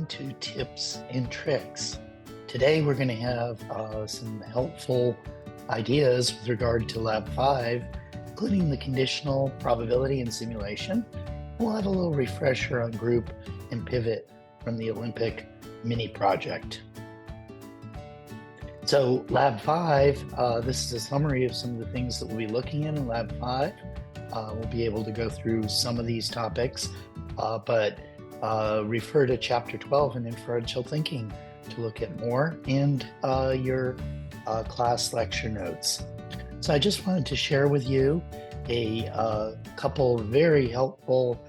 to Tips and Tricks. Today we're going to have some helpful ideas with regard to Lab 5, including the conditional, probability, and simulation. We'll have a little refresher on group and pivot from the Olympic mini project. So Lab 5, this is a summary of some of the things that we'll be looking at in Lab 5. We'll be able to go through some of these topics, but refer to Chapter 12 in Inferential Thinking to look at more, and your class lecture notes. So I just wanted to share with you a couple very helpful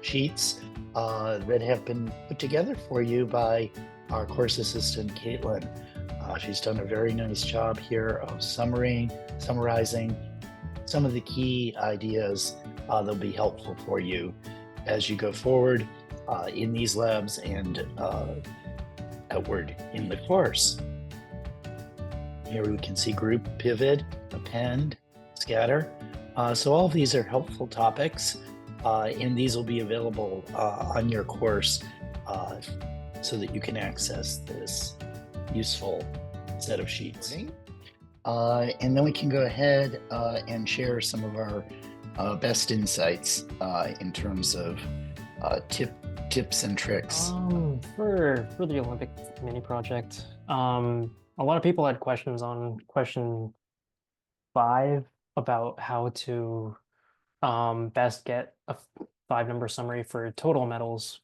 sheets that have been put together for you by our course assistant, Caitlin. She's done a very nice job here of summarizing some of the key ideas that'll be helpful for you as you go forward in these labs and outward in the course. Here we can see group, pivot, append, scatter. So all of these are helpful topics, and these will be available on your course so that you can access this useful set of sheets. And then we can go ahead and share some of our best insights in terms of tips and tricks. For the Olympic mini project, a lot of people had questions on question 5 about how to best get a 5-number summary for total medals,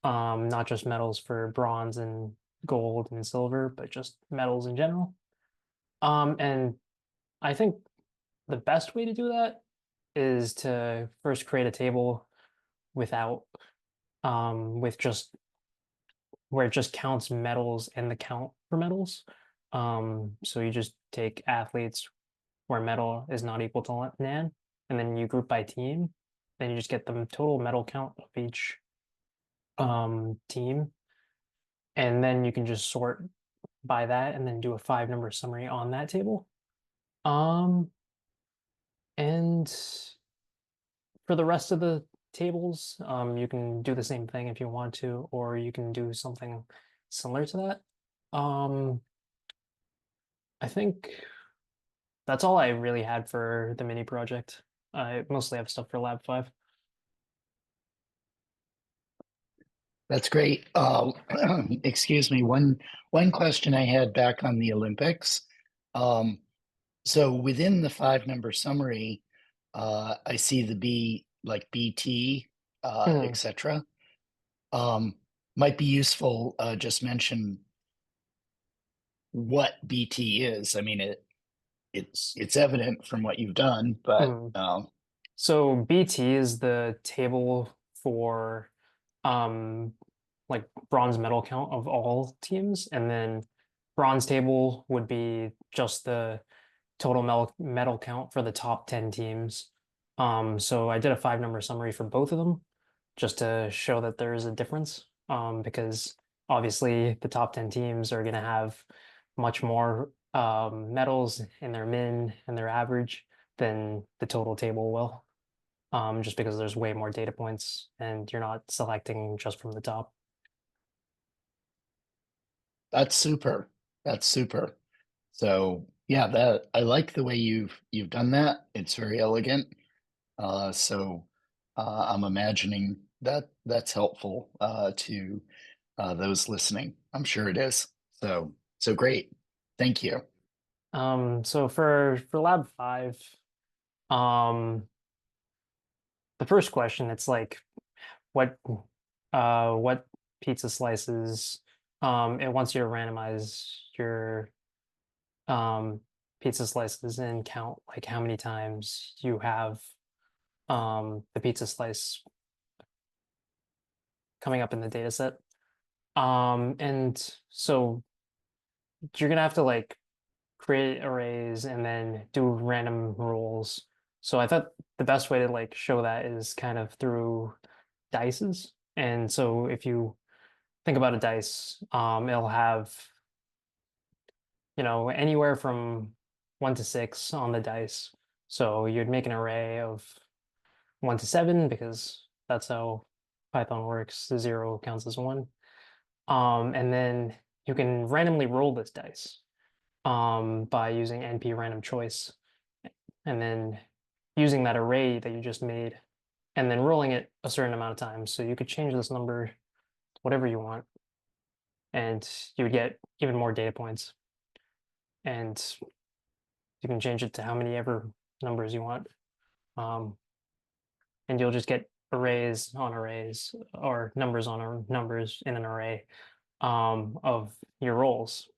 not just medals for bronze and gold and silver, but just medals in general. And I think the best way to do that is to first create a table without with just where it just counts medals and the count for medals. So you just take athletes where medal is not equal to nan, and then you group by team. Then you just get the total medal count of each team, and then you can just sort by that and then do a 5-number summary on that table. And for the rest of the tables, you can do the same thing if you want to, or you can do something similar to that. I think that's all I really had for the mini project. I mostly have stuff for Lab 5. That's great. Excuse me. One question I had back on the Olympics. So within the 5-number summary, I see the B, like BT, etc. Might be useful. Just mention what BT is. I mean, it's evident from what you've done, but So BT is the table for like bronze medal count of all teams, and then bronze table would be just the total medal count for the top 10 teams. So I did a 5-number summary for both of them just to show that there is a difference, because obviously the top 10 teams are going to have much more medals in their min and their average than the total table will, just because there's way more data points and you're not selecting just from the top. That's super. That's super. So yeah, that I like the way you've done that. It's very elegant. So I'm imagining that that's helpful to those listening. I'm sure it is. So great. Thank you. So for Lab 5, the first question, it's like what pizza slices, it wants you to randomize your pizza slices and count like how many times you have the pizza slice coming up in the data set. And so you're gonna have to like create arrays and then do random rolls. So I thought the best way to like show that is kind of through dices. And so if you think about a dice, it'll have, anywhere from 1 to 6 on the dice. So you'd make an array of 1 to 7 because that's how Python works. The 0 counts as 1. And then you can randomly roll this dice by using NP random choice, and then using that array that you just made, and then rolling it a certain amount of times. So you could change this number to whatever you want, and you would get even more data points. And you can change it to how many ever numbers you want. Um, and you'll just get arrays on arrays or numbers on numbers in an array of your rolls.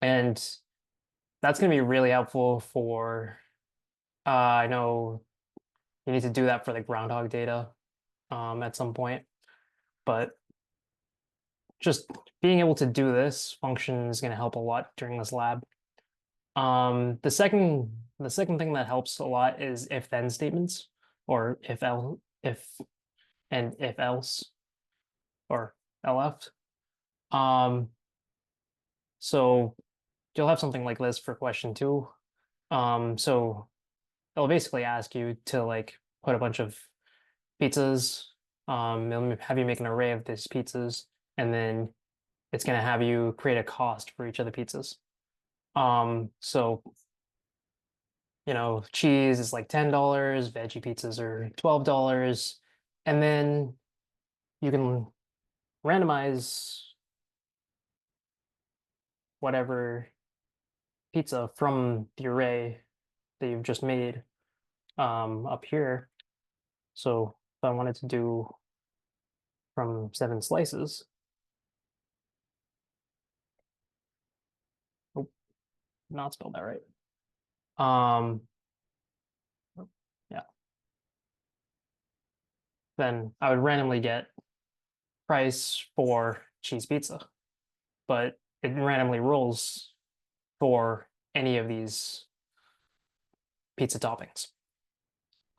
And that's going to be really helpful for, I know you need to do that for the groundhog data at some point, but just being able to do this function is going to help a lot during this lab. The second thing that helps a lot is if then statements, or if and if else, or LF. Um, so you'll have something like this for question two. So it'll basically ask you to like put a bunch of pizzas. It'll have you make an array of these pizzas, and then it's going to have you create a cost for each of the pizzas. So cheese is like $10, veggie pizzas are $12, and then you can randomize whatever pizza from the array that you've just made up here. So if I wanted to do from 7 slices, oh, not spelled that right. Um, yeah, then I would randomly get price for cheese pizza, but it randomly rolls for any of these pizza toppings.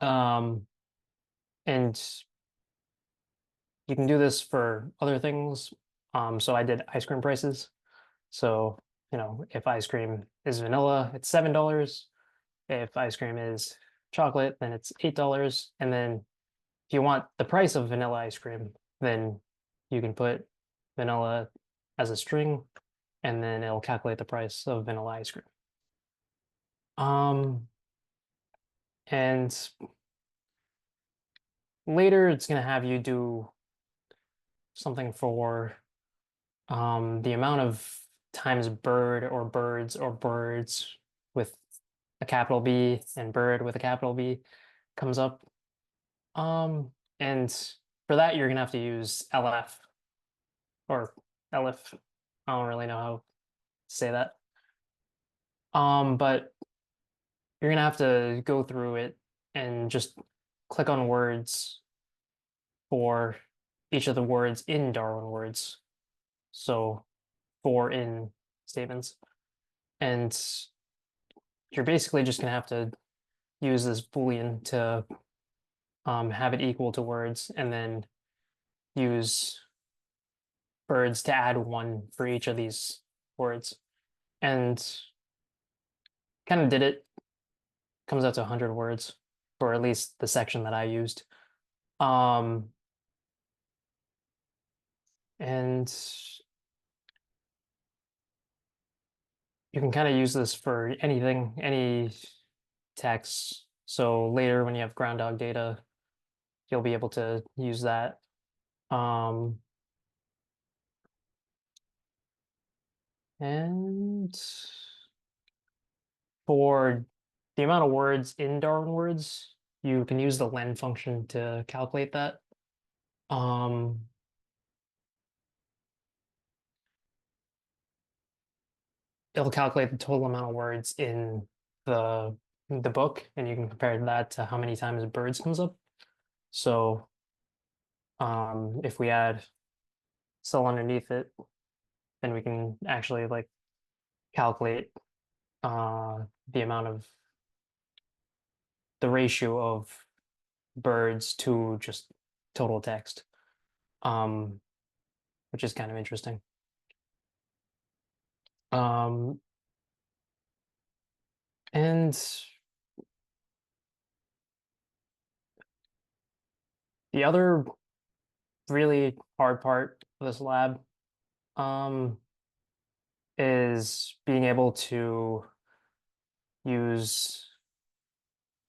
Um, and you can do this for other things. So I did ice cream prices. So, if ice cream is vanilla, it's $7. If ice cream is chocolate, then it's $8. And then if you want the price of vanilla ice cream, then you can put vanilla as a string, and then it'll calculate the price of vanilla ice cream. And later it's going to have you do something for the amount of times bird or birds or birds with a capital B and bird with a capital B comes up. Um, and for that, you're gonna have to use LF or LF. I don't really know how to say that. But you're gonna have to go through it and just click on words for each of the words in Darwin words. So for in statements. And you're basically just gonna have to use this Boolean to have it equal to words, and then use birds to add one for each of these words. And kind of did it. Comes out to 100 words, or at least the section that I used. Um, and you can kind of use this for anything, any text. So later when you have groundhog data, you'll be able to use that. Um, and for the amount of words in Darwin words, you can use the len function to calculate that. Um, it'll calculate the total amount of words in the book, and you can compare that to how many times birds comes up. So if we add cell underneath it, then we can actually like calculate the amount of the ratio of birds to just total text, um, which is kind of interesting. Um, and the other really hard part of this lab um, is being able to use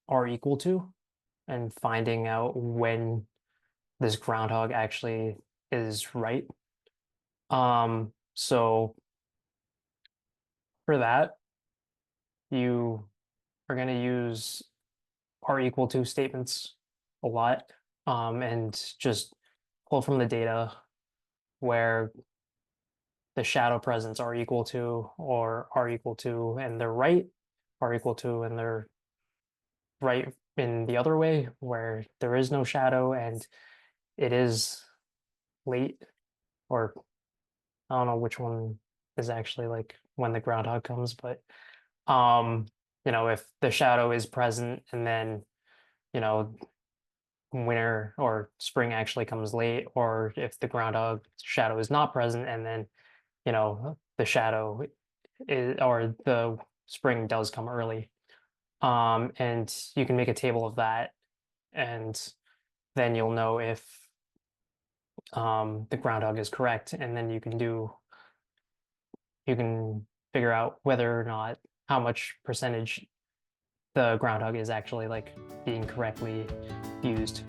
are equal to and finding out when this groundhog actually is right. So for that, you are going to use are equal to statements a lot, and just pull from the data where the shadow presents are equal to or are equal to and they're right, are equal to and they're right in the other way where there is no shadow and it is late, or I don't know which one is actually like when the groundhog comes, but um if the shadow is present and then you know winter or spring actually comes late, or if the groundhog shadow is not present and then the shadow is, or the spring does come early. And you can make a table of that, and then you'll know if the groundhog is correct, and then you can figure out whether or not how much percentage the groundhog is actually like being correctly used.